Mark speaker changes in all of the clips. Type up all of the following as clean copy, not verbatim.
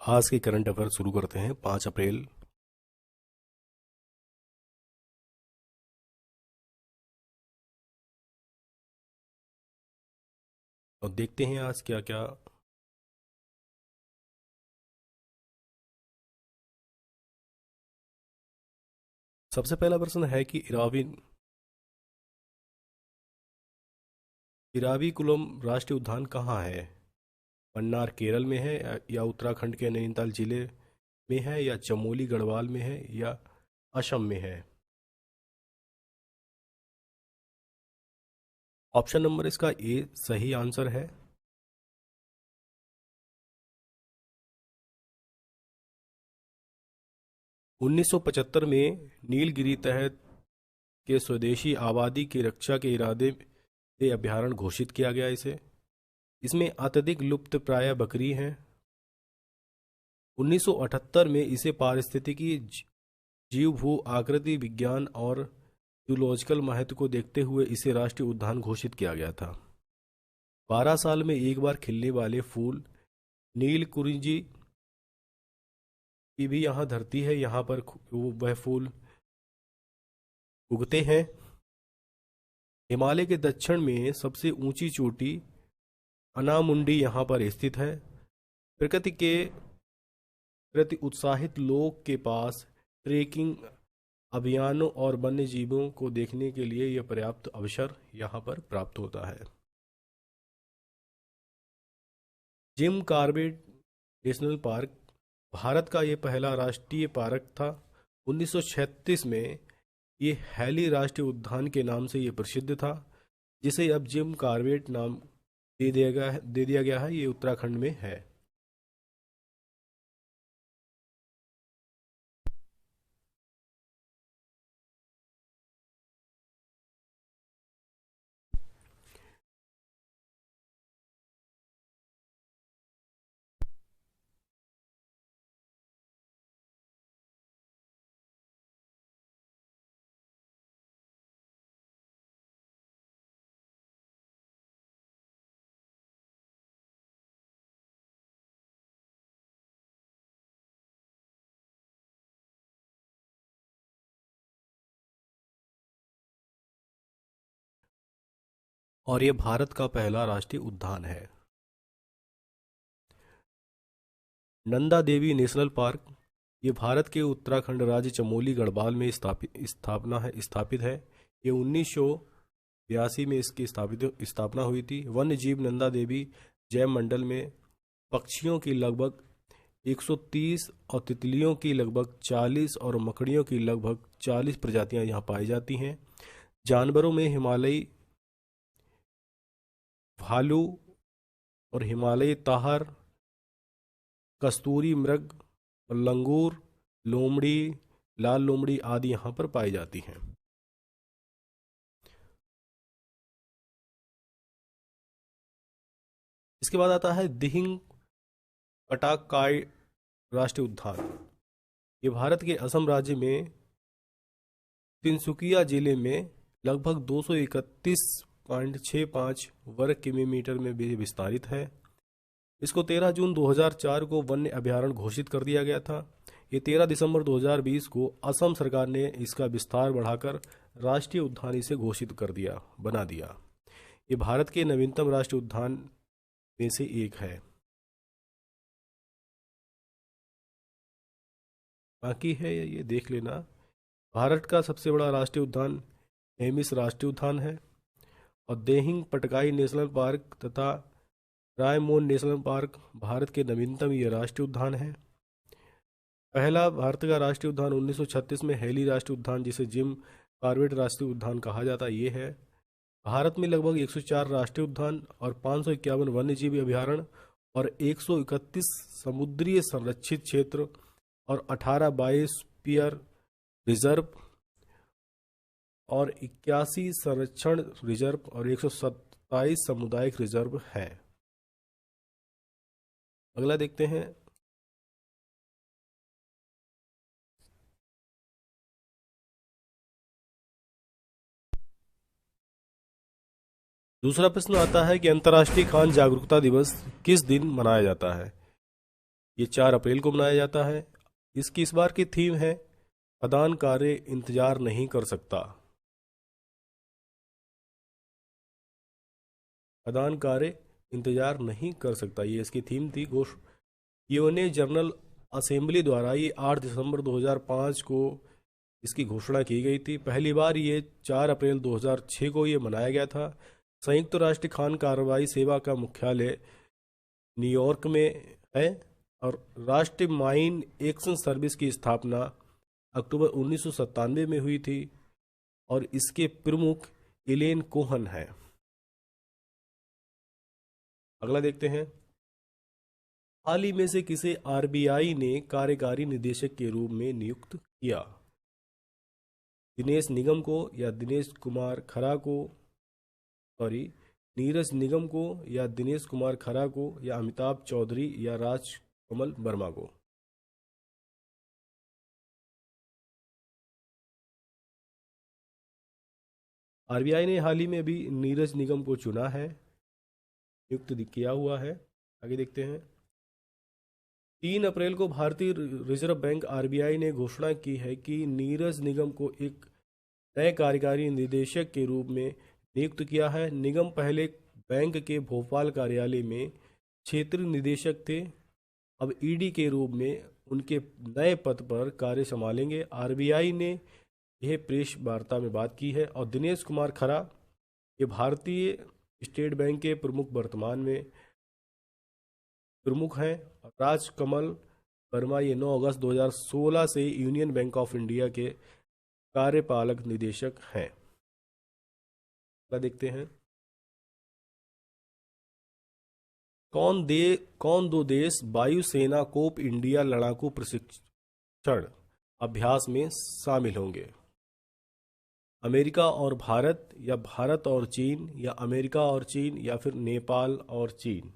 Speaker 1: आज के current affair शुरू करते हैं 5 अप्रैल। और देखते हैं आज क्या क्या। सबसे पहला प्रश्न है कि इराविकुलम राष्ट्रीय उद्यान कहाँ है। मन्नार केरल में है या उत्तराखंड के नैनीताल जिले में है या चमोली गढ़वाल में है या असम में है। ऑप्शन नंबर इसका ए सही आंसर है। उन्नीस में नीलगिरी तहत के स्वदेशी आबादी की रक्षा के इरादे से अभ्यारण्य घोषित किया गया इसे। इसमें अत्यधिक लुप्त प्राय बकरी हैं। 1978 में इसे पारिस्थितिकी जीव भू आकृति विज्ञान और जूलॉजिकल महत्व को देखते हुए इसे राष्ट्रीय उद्यान घोषित किया गया था। 12 साल में एक बार खिलने वाले फूल नीलकुरिंजी की भी यहाँ धरती है, यहाँ पर वह फूल उगते हैं। हिमालय के दक्षिण में सबसे ऊंची चोटी अनामुंडी यहाँ पर स्थित है। प्रकृति के प्रति उत्साहित लोग के पास ट्रेकिंग अभियानों और वन्य जीवों को देखने के लिए यह पर्याप्त अवसर यहाँ पर प्राप्त होता है। Jim Corbett national park Bharat का यह पहला राष्ट्रीय पार्क था। 1936 में ये हैली राष्ट्रीय उद्यान के नाम से ये प्रसिद्ध था, जिसे अब जिम कॉर्बेट नाम दे दिया गया है। ये उत्तराखंड में है। और ये भारत का पहला राष्ट्रीय उद्यान है। नंदा देवी नेशनल पार्क ये भारत के उत्तराखंड राज्य चमोली गढ़वाल में स्थापित है। ये 1982 में इसकी स्थापना हुई थी। वन्य जीव नंदा देवी जैव मंडल में पक्षियों की लगभग 130 और तितलियों की लगभग 40 और मकड़ियों की लगभग 40 प्रजातियां यहाँ पाई जाती हैं। जानवरों में हिमालयी भालू और हिमालयी ताहर, कस्तूरी मृग और लंगूर, लोमड़ी, लाल लोमड़ी आदि यहाँ पर पाई जाती हैं। इसके बाद आता है दिहिंग पटाकाई राष्ट्रीय उद्यान। ये भारत के असम राज्य में तिनसुकिया जिले में लगभग 231.65 वर्ग किलोमीटर में विस्तारित है। इसको 13 जून 2004 को वन्य अभ्यारण्य घोषित कर दिया गया था। ये 13 दिसंबर 2020 को असम सरकार ने इसका विस्तार बढ़ाकर राष्ट्रीय उद्यान इसे घोषित बना दिया। ये भारत के नवीनतम राष्ट्रीय उद्यान में से एक है। बाकी है ये देख लेना। भारत का सबसे बड़ा राष्ट्रीय उद्यान हेमिस राष्ट्रीय उद्यान है और देहिंग पटकाई नेशनल पार्क तथा रायमोन नेशनल पार्क भारत के नवीनतम ये राष्ट्रीय उद्यान है। पहला भारत का राष्ट्रीय उद्यान 1936 में हैली राष्ट्रीय उद्यान, जिसे जिम कॉर्बेट राष्ट्रीय उद्यान कहा जाता ये है। भारत में लगभग 104 राष्ट्रीय उद्यान और 551 वन्यजीव अभ्यारण्य और 131 समुद्रीय संरक्षित क्षेत्र और 18 बायोस्फीयर रिजर्व और 81 संरक्षण रिजर्व और 127 सामुदायिक रिजर्व है। अगला देखते हैं। दूसरा प्रश्न आता है कि अंतर्राष्ट्रीय खान जागरूकता दिवस किस दिन मनाया जाता है। ये 4 अप्रैल को मनाया जाता है। इसकी इस बार की थीम है खदान कार्य इंतजार नहीं कर सकता। खदान कार्य इंतजार नहीं कर सकता, ये इसकी थीम थी। यूएनए जनरल असेंबली द्वारा ये 8 दिसंबर 2005 को इसकी घोषणा की गई थी। पहली बार ये 4 अप्रैल 2006 को ये मनाया गया था। संयुक्त राष्ट्र खान कार्रवाई सेवा का मुख्यालय न्यूयॉर्क में है और राष्ट्रीय माइन एक्शन सर्विस की स्थापना अक्टूबर 1997 में हुई थी और इसके प्रमुख एलेन कोहन हैं। अगला देखते हैं। हाल ही में से किसे आरबीआई ने कार्यकारी निदेशक के रूप में नियुक्त किया? दिनेश निगम को या दिनेश कुमार खरा को, सॉरी, नीरज निगम को या दिनेश कुमार खरा को या अमिताभ चौधरी या राजकमल वर्मा को? आरबीआई ने हाल ही में अभी नीरज निगम को चुना है, नियुक्त किया हुआ है। आगे देखते हैं। 3 अप्रैल को भारतीय रिजर्व बैंक आरबीआई ने घोषणा की है कि नीरज निगम को एक नए कार्यकारी निदेशक के रूप में नियुक्त किया है। निगम पहले बैंक के भोपाल कार्यालय में क्षेत्रीय निदेशक थे, अब ईडी के रूप में उनके नए पद पर कार्य संभालेंगे। आरबीआई ने यह प्रेस वार्ता में बात की है। और दिनेश कुमार खरा ये भारतीय स्टेट बैंक के प्रमुख वर्तमान में प्रमुख हैं। राजकमल वर्मा ये 9 अगस्त 2016 से यूनियन बैंक ऑफ इंडिया के कार्यपालक निदेशक हैं। देखते हैं। कौन दो देश वायुसेना कोप इंडिया लड़ाकू प्रशिक्षण अभ्यास में शामिल होंगे? अमेरिका और भारत, या भारत और चीन, या अमेरिका और चीन, या फिर नेपाल और चीन?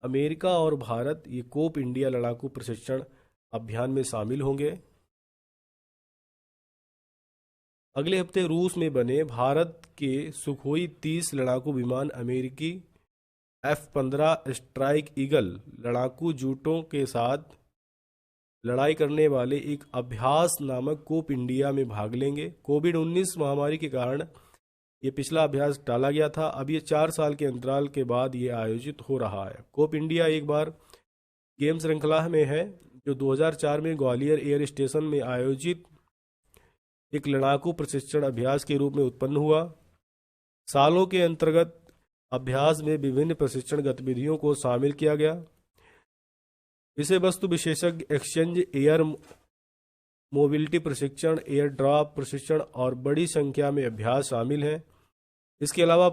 Speaker 1: अमेरिका और भारत ये कोप इंडिया लड़ाकू प्रशिक्षण अभियान में शामिल होंगे। अगले हफ्ते रूस में बने भारत के सुखोई 30 लड़ाकू विमान अमेरिकी F-15 स्ट्राइक ईगल लड़ाकू जूटों के साथ लड़ाई करने वाले एक अभ्यास नामक कोप इंडिया में भाग लेंगे। कोविड-19 महामारी के कारण ये पिछला अभ्यास टाला गया था। अब ये 4 साल के अंतराल के बाद ये आयोजित हो रहा है। कोप इंडिया एक बार गेम श्रृंखला में है जो 2004 में ग्वालियर एयर स्टेशन में आयोजित एक लड़ाकू प्रशिक्षण अभ्यास के रूप में उत्पन्न हुआ। सालों के अंतर्गत अभ्यास में विभिन्न प्रशिक्षण गतिविधियों को शामिल किया गया। विषय वस्तु विशेषज्ञ एक्सचेंज, एयर मोबिलिटी प्रशिक्षण, एयर ड्रॉप प्रशिक्षण और बड़ी संख्या में अभ्यास शामिल हैं। इसके अलावा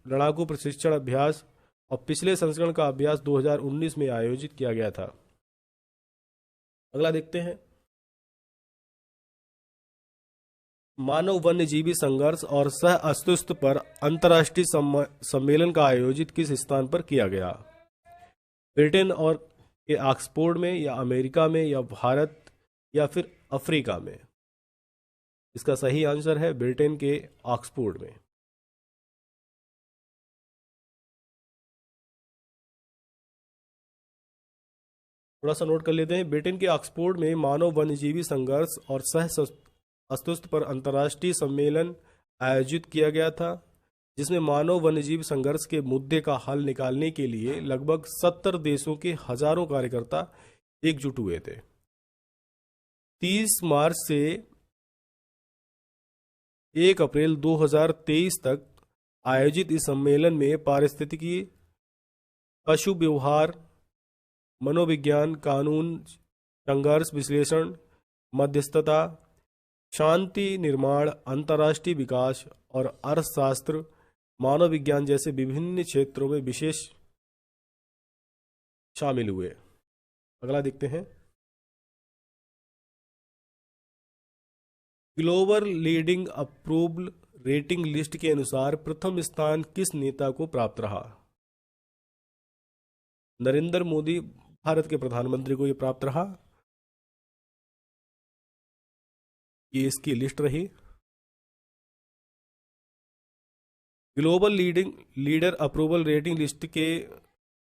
Speaker 1: लड़ाकू प्रशिक्षण अभ्यास और पिछले संस्करण का अभ्यास 2019 में आयोजित किया गया था। अगला देखते हैं। मानव वन्यजीवी संघर्ष और सह अस्तित्व पर अंतर्राष्ट्रीय सम्मेलन का आयोजित किस स्थान पर किया गया? ब्रिटेन और के ऑक्सफोर्ड में, या अमेरिका में, या भारत, या फिर अफ्रीका में? इसका सही आंसर है ब्रिटेन के ऑक्सफोर्ड में। थोड़ा सा नोट कर लेते हैं। ब्रिटेन के ऑक्सफोर्ड में मानव वन्यजीवी संघर्ष और सह अस्तित्व पर अंतर्राष्ट्रीय सम्मेलन आयोजित किया गया था, जिसमें मानव वन्यजीव संघर्ष के मुद्दे का हल निकालने के लिए लगभग 70 देशों के हजारों कार्यकर्ता एकजुट हुए थे। 30 मार्च से 1 अप्रैल 2023 तक आयोजित इस सम्मेलन में पारिस्थितिकी, पशु व्यवहार, मनोविज्ञान, कानून, संघर्ष विश्लेषण, मध्यस्थता, शांति निर्माण, अंतर्राष्ट्रीय विकास और अर्थशास्त्र, मानव विज्ञान जैसे विभिन्न क्षेत्रों में विशेष शामिल हुए। अगला देखते हैं। Global leading approved rating list के अनुसार प्रथम स्थान किस नेता को प्राप्त रहा? नरेंद्र मोदी, भारत के प्रधानमंत्री को यह प्राप्त रहा। ये इसकी लिस्ट रही। Global leader approval rating list के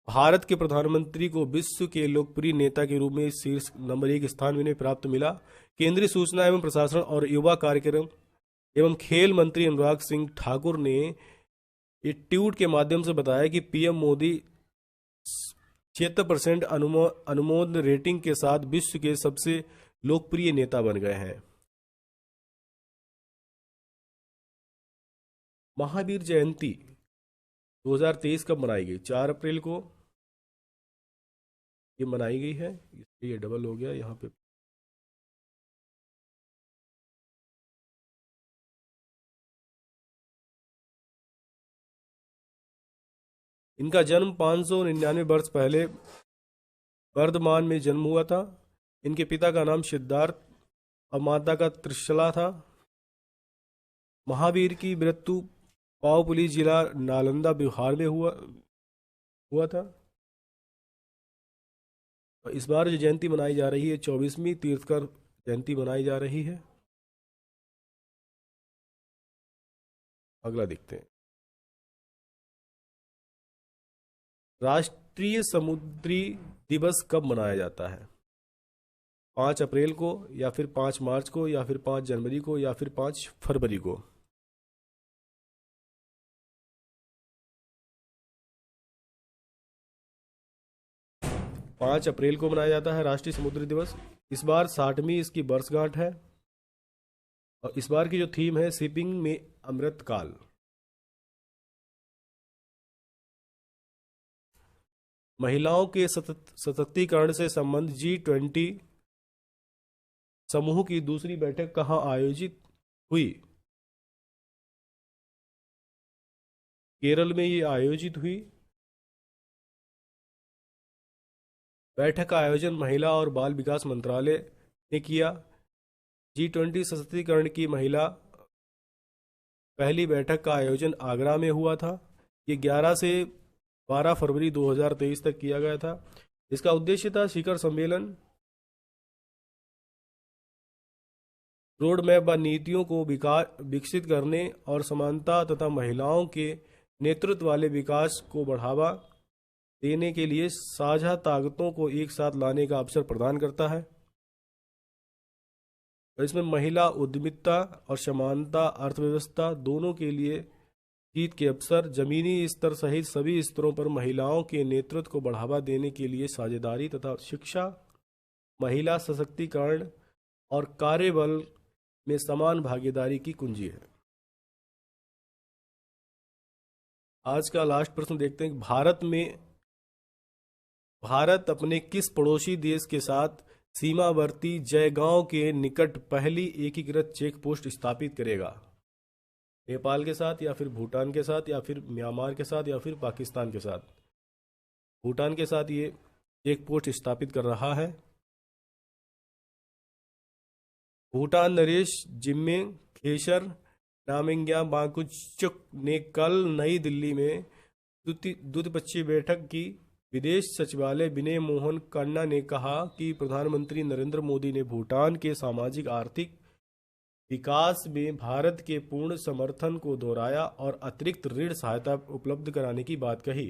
Speaker 1: भारत के प्रधानमंत्री को विश्व के लोकप्रिय नेता के रूप में शीर्ष नंबर 1 स्थान में प्राप्त मिला। केंद्रीय सूचना एवं प्रशासन और युवा कार्यक्रम एवं खेल मंत्री अनुराग सिंह ठाकुर ने एक ट्वीट के माध्यम से बताया कि पीएम मोदी 76% अनुमोदन रेटिंग के साथ विश्व के सबसे लोकप्रिय नेता बन गए हैं। महावीर जयंती 2023 कब मनाई गई? 4 अप्रैल को ये मनाई गई है, इसलिए ये डबल हो गया यहाँ पे। इनका जन्म 599 वर्ष पहले वर्धमान में जन्म हुआ था। इनके पिता का नाम सिद्धार्थ और माता का त्रिशला था। महावीर की मृत्यु पावपुली जिला नालंदा बिहार में हुआ था। और इस बार जो जयंती मनाई जा रही है 24वीं तीर्थकर जयंती मनाई जा रही है। अगला देखते हैं। राष्ट्रीय समुद्री दिवस कब मनाया जाता है? 5 अप्रैल को, या फिर 5 मार्च को, या फिर 5 जनवरी को, या फिर 5 फरवरी को? 5 अप्रैल को मनाया जाता है राष्ट्रीय समुद्री दिवस। इस बार 60वीं इसकी वर्षगांठ है। और इस बार की जो थीम है शिपिंग में अमृतकाल। महिलाओं के सशक्तिकरण से संबंध G20 समूह की दूसरी बैठक कहां आयोजित हुई? केरल में ये आयोजित हुई। बैठक का आयोजन महिला और बाल विकास मंत्रालय ने किया। G20 सशक्तिकरण की महिला पहली बैठक का आयोजन आगरा में हुआ था। ये 11 से 12 फरवरी 2023 तक किया गया था। इसका उद्देश्य था शिखर सम्मेलन, रोड मैप व नीतियों को विकसित करने और समानता तथा महिलाओं के नेतृत्व वाले विकास को बढ़ावा देने के लिए साझा ताकतों को एक साथ लाने का अवसर प्रदान करता है। इसमें महिला उद्यमिता और समानता अर्थव्यवस्था दोनों के लिए जीत के अवसर, जमीनी स्तर सहित सभी स्तरों पर महिलाओं के नेतृत्व को बढ़ावा देने के लिए साझेदारी तथा शिक्षा, महिला सशक्तिकरण और कार्यबल में समान भागीदारी की कुंजी है। आज का लास्ट प्रश्न देखते हैं। भारत अपने किस पड़ोसी देश के साथ सीमावर्ती जयगांव के निकट पहली एकीकृत चेक पोस्ट स्थापित करेगा? नेपाल के साथ, या फिर भूटान के साथ, या फिर म्यांमार के साथ, या फिर पाकिस्तान के साथ? भूटान के साथ ये चेक पोस्ट स्थापित कर रहा है। भूटान नरेश जिम्मे खेसर नामग्याल वांगचुक ने कल नई दिल्ली में द्विपक्षीय बैठक की। विदेश सचिवालय विनय मोहन खन्ना ने कहा कि प्रधानमंत्री नरेंद्र मोदी ने भूटान के सामाजिक आर्थिक विकास में भारत के पूर्ण समर्थन को दोहराया और अतिरिक्त ऋण सहायता उपलब्ध कराने की बात कही।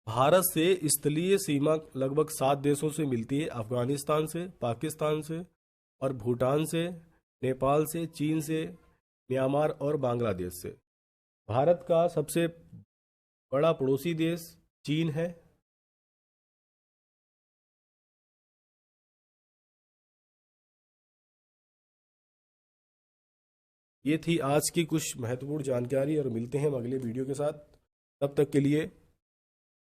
Speaker 1: भारत से स्थलीय सीमा लगभग 7 देशों से मिलती है। अफगानिस्तान से, पाकिस्तान से और भूटान से, नेपाल से, चीन से, म्यांमार और बांग्लादेश से। भारत का सबसे बड़ा पड़ोसी देश चीन है। ये थी आज की कुछ महत्वपूर्ण जानकारी और मिलते हैं हम अगले वीडियो के साथ। तब तक के लिए